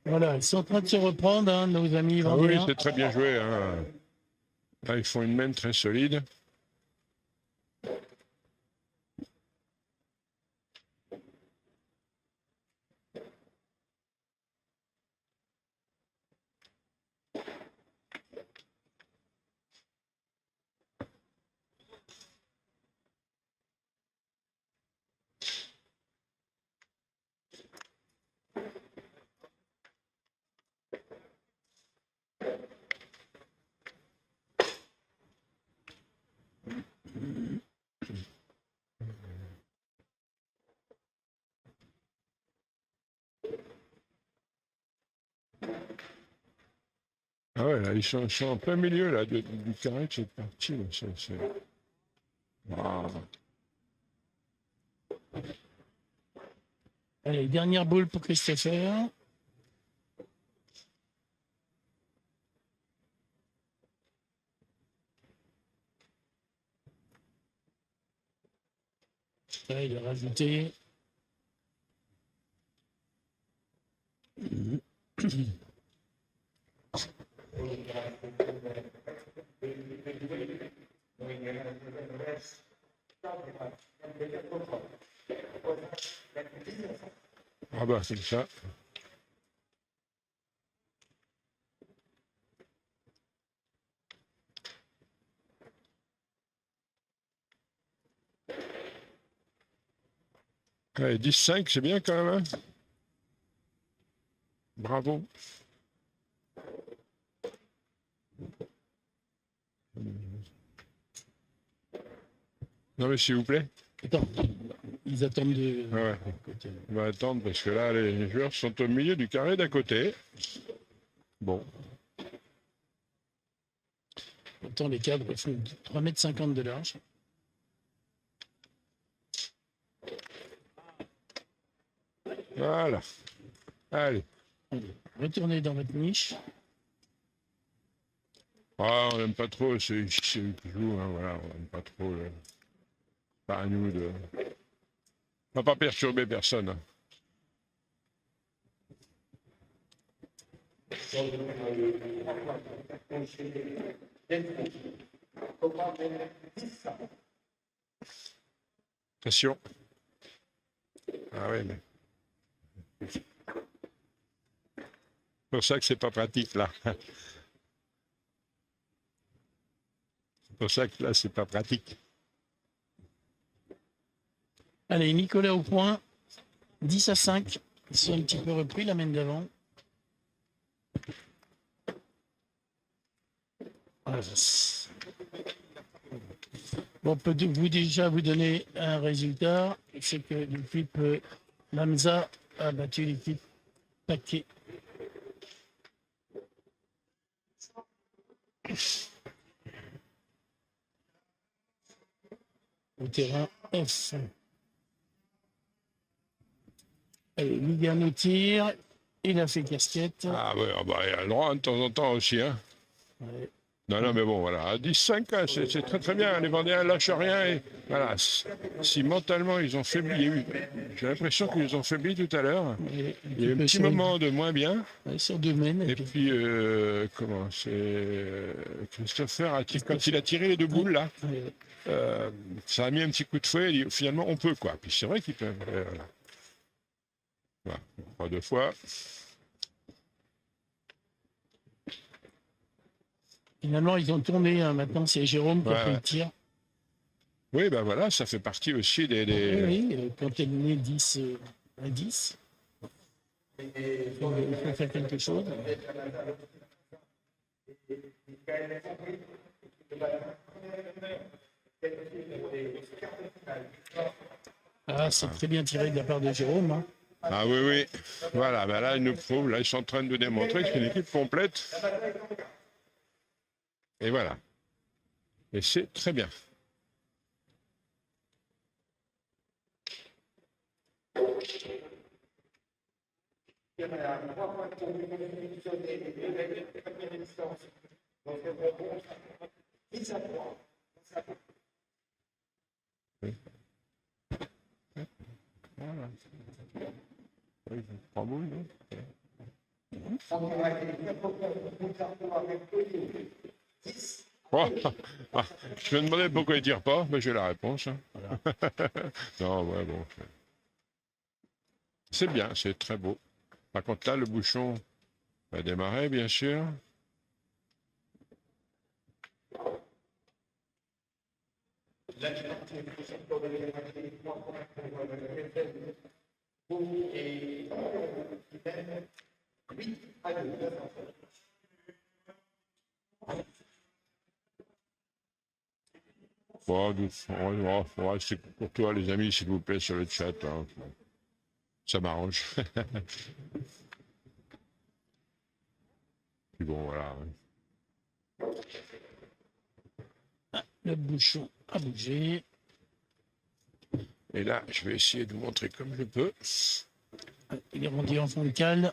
Voilà, ils sont en train de se reprendre, hein, nos amis Ah oui, vendéens. c'est très bien joué. Hein. Là, ils font une main très solide. Ah ouais, là, ils sont en plein milieu là, du carré de cette partie. Là. Ah. Allez, dernière boule pour Christopher. Là, il a rajouté. Ah bah c'est ça. Ouais, 10-5, c'est bien quand même. Hein. Bravo. Non mais s'il vous plaît. Attends, ils attendent de... Ouais. On va attendre parce que là, les joueurs sont au milieu du carré d'à côté. Bon. Pourtant, les cadres font 3,50 m de large. Voilà. Allez. Allez, retournez dans votre niche. Ah, on n'aime pas trop ceux qui jouent. Hein, voilà, on n'aime pas trop. Pas à nous de. On va pas perturber personne. Hein. Attention. Ah oui, mais. C'est pour ça que c'est pas pratique là. C'est pour ça que là c'est pas pratique. Allez, Nicolas au point. 10-5. Ils sont un petit peu repris la main d'avant. Voilà. Bon, peut-vous déjà vous donner un résultat, c'est que l'équipe Lamza a battu l'équipe Paquet. Au terrain F. Allez, Lugano tire, il a fait casquette. Ah ouais, ah bah, il a le droit de temps en temps aussi. Hein. Ouais. Non, non, mais bon, voilà. À 10-5, hein, c'est très très bien. Les Vendéens ne lâchent rien. Et voilà. Si mentalement ils ont faibli, j'ai l'impression qu'ils ont faibli tout à l'heure. Il y a eu un petit moment de moins bien. Ouais, sur deux mènes. Et puis, comment c'est Christopher, quand il a tiré les deux boules là, ça a mis un petit coup de fouet. Il dit, finalement, on peut quoi. Puis c'est vrai qu'ils peuvent. Voilà. Pas deux fois. Finalement, ils ont tourné. Hein. Maintenant, c'est Jérôme qui a fait le tir. Oui, ben voilà, ça fait partie aussi des... Oui, quand elle est 10 à 10, il faut faire quelque chose. Ah, c'est très bien tiré de la part de Jérôme. Hein. Ah oui, oui. Voilà, ben là, ils nous prouvent, là, ils sont en train de nous démontrer que c'est une équipe complète. Et voilà. Et c'est très bien. Voilà. Oui, pas beau, non? Oh, je me demandais pourquoi il ne tire pas, mais j'ai la réponse. Hein. Voilà. Non, ouais, bon. C'est bien, c'est très beau. Par contre, là, le bouchon va démarrer, bien sûr. Bon, on va rester pour toi, les amis, s'il vous plaît, sur le chat. Hein. Ça m'arrange. Puis bon, voilà. Le bouchon a bougé. Et là, je vais essayer de vous montrer comme je peux. Il est rendu en fond de cale.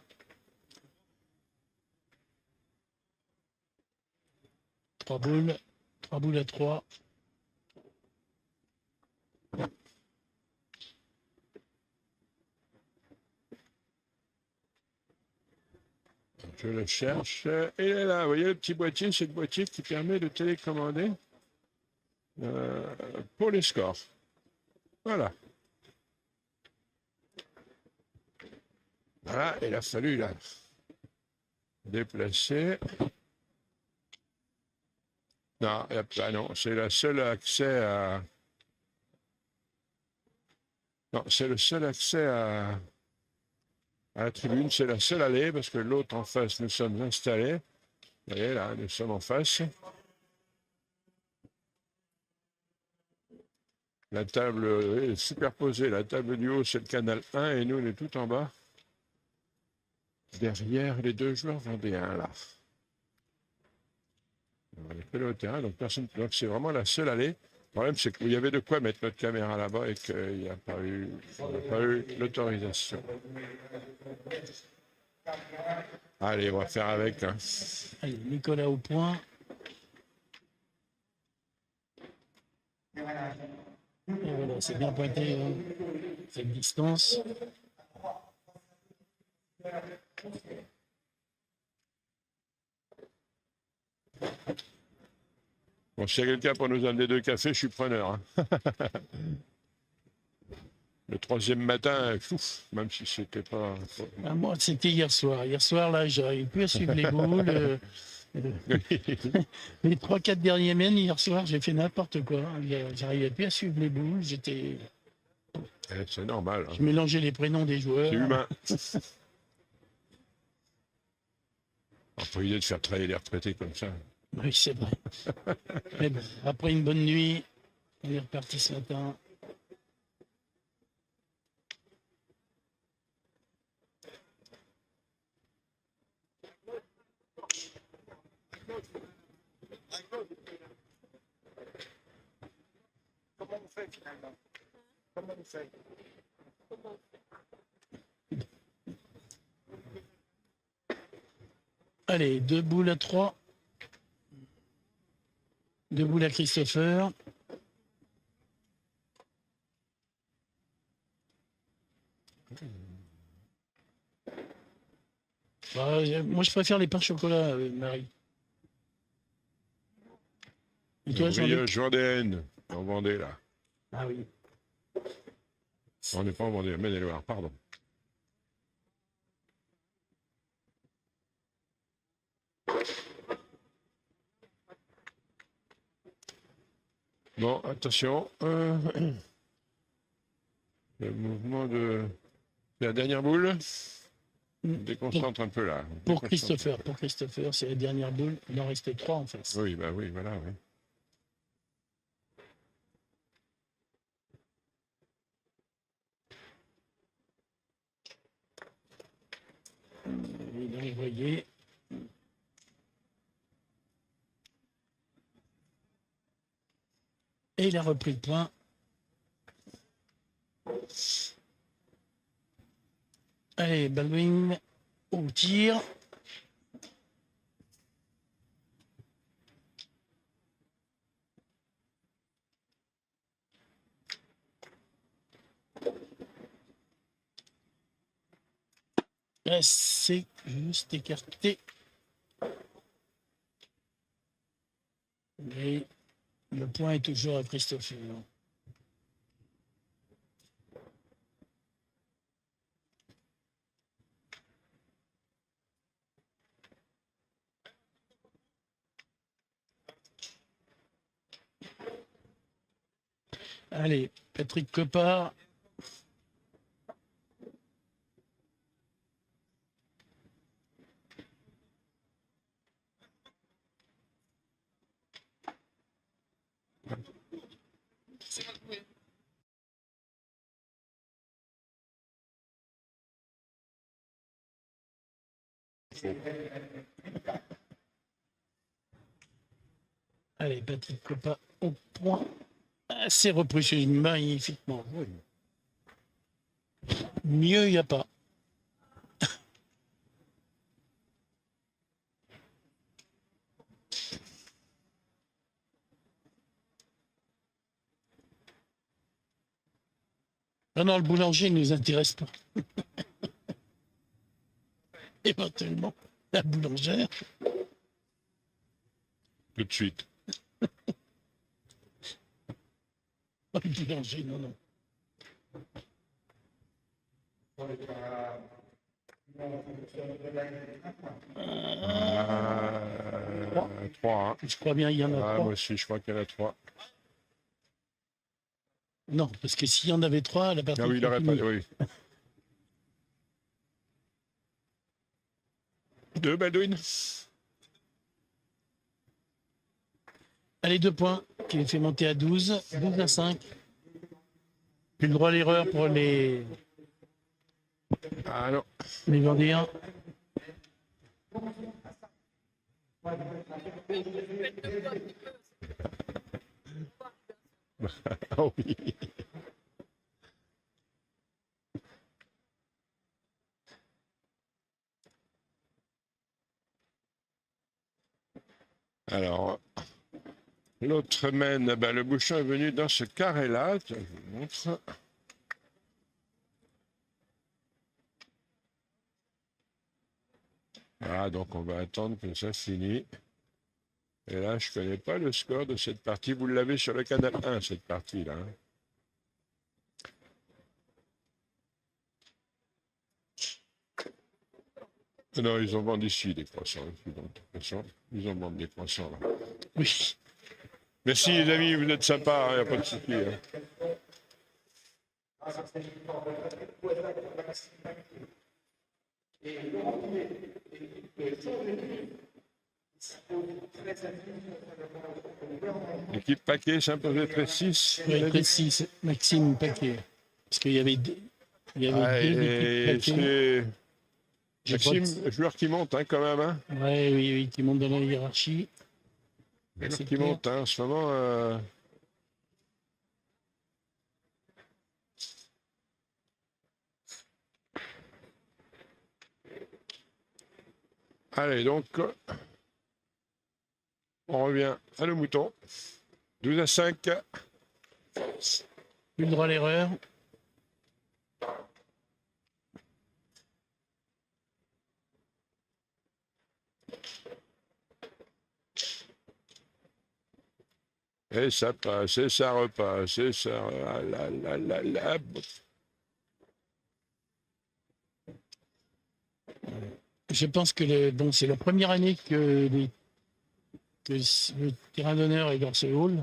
Trois boules à 3. Je le cherche. Il est là. Vous voyez le petit boîtier, c'est le boîtier qui permet de télécommander pour les scores. Voilà. Voilà, il a fallu la déplacer. Non, y a pas, non, c'est le seul accès à. Non, c'est le seul accès à la tribune, c'est la seule allée, parce que l'autre en face, nous sommes installés. Vous voyez, là, nous sommes en face. La table est superposée, la table du haut, c'est le canal 1, et nous, on est tout en bas, derrière les deux joueurs vendéens, là. On est collé au terrain, donc personne. Donc c'est vraiment la seule allée. Le problème, c'est qu'il y avait de quoi mettre notre caméra là-bas et qu'il n'y a pas eu, on n'a pas eu l'autorisation. Allez, on va faire avec. Hein. Allez, Nicolas au point. Et voilà, c'est bien pointé, hein, cette distance. Bon, s'il y a quelqu'un pour nous amener 2 cafés, je suis preneur. Hein. Le 3e matin, ouf, même si c'était pas. Ah, moi, c'était hier soir. Hier soir, là, j'arrivais plus à suivre les boules. Les 3-4 derniers mènes, hier soir, j'ai fait n'importe quoi. J'arrivais plus à suivre les boules. C'est normal. Hein. Je mélangeais les prénoms des joueurs. C'est humain. On n'a pas l'idée de faire travailler les retraités comme ça. Oui, c'est vrai. Mais bon, après une bonne nuit, on est reparti ce matin. Comment on fait finalement? Comment on fait? Allez, 2 boules à 3. 2 boules à Christopher. Bah, moi, je préfère les pains au chocolat, Marie. Et toi, Jean-Luc? Brioche vendéenne, en Vendée, là. Ah oui. On n'est pas en Vendée, Maine-et-Loire, pardon. Bon, attention. Le mouvement de la dernière boule. On déconcentre un peu là. Pour Christopher, c'est la dernière boule. Il en restait 3 en face. Oui, bah oui, voilà, oui. Il a envoyé. Et il a repris le point. Allez, Baldwin au tir. C'est juste écarté. Mais le point est toujours à Christopher. Allez, Patrick Copard. Allez, Patrick Copard au point. C'est repris magnifiquement. Oui. Mieux, il n'y a pas. Non, le boulanger ne nous intéresse pas. Éventuellement, la boulangère. Tout de suite. Le boulanger, non. Trois. Hein. Je crois bien il y en a Ah, 3. moi aussi, je crois qu'il y en a 3. Non, parce que s'il y en avait 3, la partie Ah oui, il serait n'aurait pas. finie. Oui. Deux Baldwin. Allez, 2 points, qui les fait monter à 12. 12 à 5. Plus le droit à l'erreur pour Ah non. les Vendéens. Ah oui. Alors, l'autre mène, ben, le bouchon est venu dans ce carré-là. Tiens, je vous montre. Ah, donc on va attendre que ça finisse. Et là, je ne connais pas le score de cette partie. Vous l'avez sur le canal 1, cette partie-là. Hein. Non, ils en vendent ici des croissants. Donc, de toute façon, ils en vendent des croissants là. Oui. Merci les amis, vous êtes sympas, il n'y a pas de souci. Hein. L'équipe Paquet s'imposait 13-6. Oui, précis, Maxime Paquet. Parce qu'il y avait deux, il y avait Ah, deux et équipes Paquet. c'est Maxime, joueur qui monte hein, quand même. Hein. Ouais, oui, oui, qui monte dans la hiérarchie. Joueur C'est qui clair. monte hein, en ce moment. Allez, donc, on revient à le mouton. 12 à 5. Plus le droit à l'erreur. Et ça passe, et ça repasse, et ça... Ah là, là, là, là. Je pense que bon, c'est la première année que le terrain d'honneur est dans ce hall.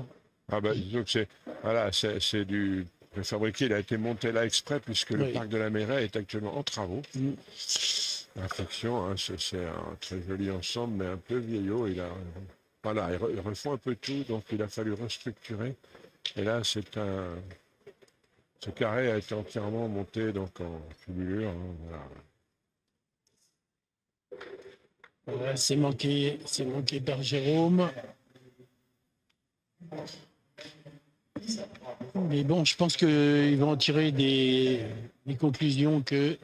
Ah bah, disons que c'est... Voilà, c'est du... préfabriqué, il a été monté là exprès puisque le Oui. parc de la Mairie est actuellement en travaux. Mm. Infection, hein, c'est un très joli ensemble, mais un peu vieillot. Voilà, ils refont un peu tout, donc il a fallu restructurer. Et là, ce carré a été entièrement monté donc en fibulure. Hein, voilà. Voilà, c'est manqué par Jérôme. Mais bon, je pense qu'ils vont en tirer des conclusions que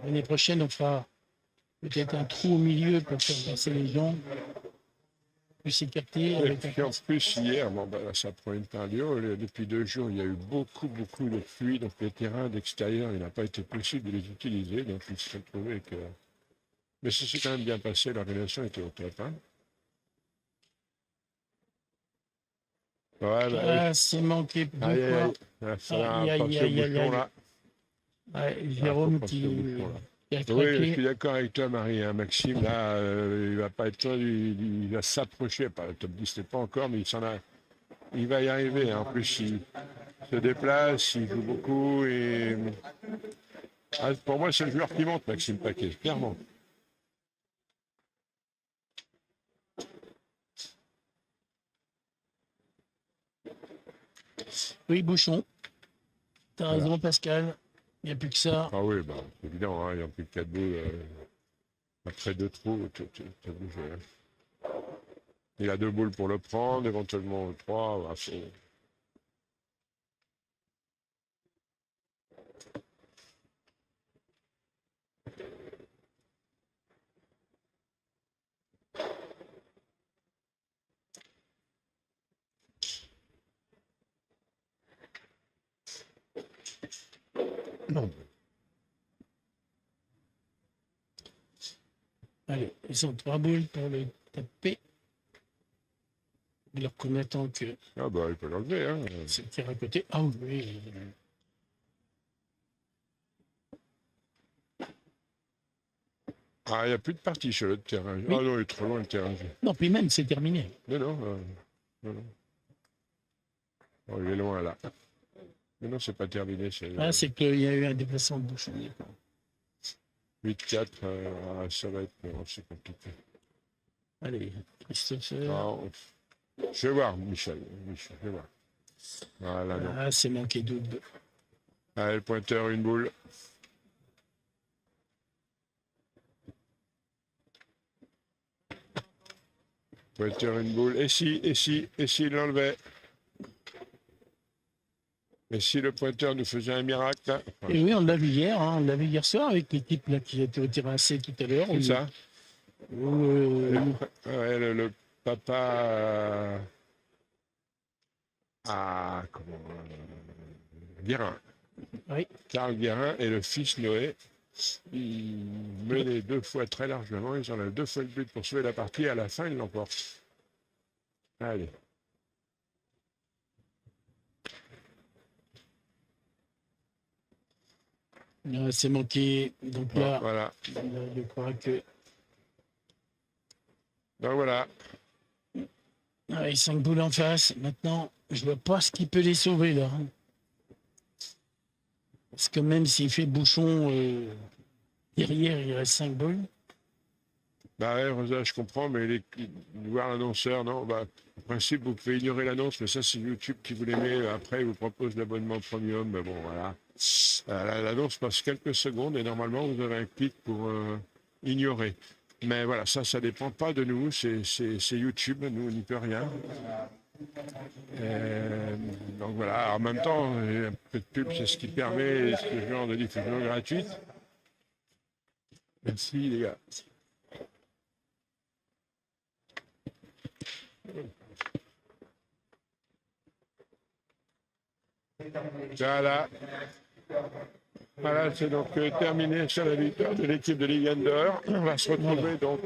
l'année prochaine, on fera peut-être un trou au milieu pour faire passer les gens, plus s'écarter. Et Avec puis en plus, hier, bon, ben, là, ça prend une période. Depuis 2 jours, il y a eu beaucoup de pluie. Donc les terrains d'extérieur, il n'a pas été possible de les utiliser. Donc ils se sont trouvés que. Mais ça s'est quand même bien passé. L'organisation était au top. Hein. Ouais, bah, Ah, c'est manqué deux aïe, aïe, fois. aïe. Il va falloir Aïe, aïe, passer au aïe, aïe, bouchon, aïe. là. Ouais, Ah, Jérôme faut passer au bouchon, là. qui a Oui, craqué. je suis d'accord avec toi, Marie. Hein. Maxime, là, il va pas être là, il va s'approcher. Pas le top 10 n'est pas encore, mais il va y arriver. Hein. En plus, il se déplace, il joue beaucoup. Et... Ah, pour moi, c'est le joueur qui monte, Maxime Paquet, clairement. Oui, Bouchon. T'as Voilà. raison, Pascal. Il n'y a plus que ça. Ah oui, bah, c'est évident, hein, il n'y a plus que 4 boules. Après 2 trous, tout bougé. Hein. Il a 2 boules pour le prendre, éventuellement 3. Bah, non. Allez, ils ont 3 boules pour le taper. Alors qu'on attend que Ah bah, il peut l'enlever. Hein. ça tire à côté. Ah oui. Ah, il n'y a plus de partie sur le terrain. Ah non, il est trop loin le terrain. Non, puis même, c'est terminé. Non, non, non, non. Oh, il est loin là. Mais non, c'est pas terminé. C'est Ah, c'est qu'il y a eu un déplacement de bouchon. 8-4. Ça va être c'est compliqué. Allez, Christopher. Ah, je vais voir, Michel. Je vais voir. Voilà, non. Ah, c'est manqué double. Allez, le pointeur, une boule. Pointeur, une boule. Et si il l'enlevait? Et si le pointeur nous faisait un miracle, là? Enfin, Et oui, on l'a vu hier, hein, on l'a vu hier soir avec l'équipe là qui était au terrain C tout à l'heure. c'est ça. Ouais, Le papa Guérin. oui. Karl Guérin et le fils Noé. Ils menaient 2 fois très largement. Ils en ont 2 fois le but pour sauver la partie. Et à la fin, ils l'emportent. Allez. C'est manqué. Donc Bon, là, voilà. je crois que. Donc voilà. Ouais, 5 boules en face. Maintenant, je vois pas ce qui peut les sauver là. Parce que même s'il fait bouchon derrière, il reste 5 boules. Bah ouais, Rosa, je comprends, mais voir l'annonceur, non, bah, en principe, vous pouvez ignorer l'annonce, mais ça, c'est YouTube qui vous les met. Après, il vous propose l'abonnement premium, mais bon, voilà. L'annonce passe quelques secondes et normalement, vous avez un clic pour ignorer. Mais voilà, ça dépend pas de nous, c'est YouTube, nous, on n'y peut rien. Donc voilà, en même temps, un peu de pub, c'est ce qui permet ce genre de diffusion gratuite. Merci les gars. Voilà, c'est donc terminé sur la victoire de l'équipe de Ligue 1 d'Or. On va se retrouver donc.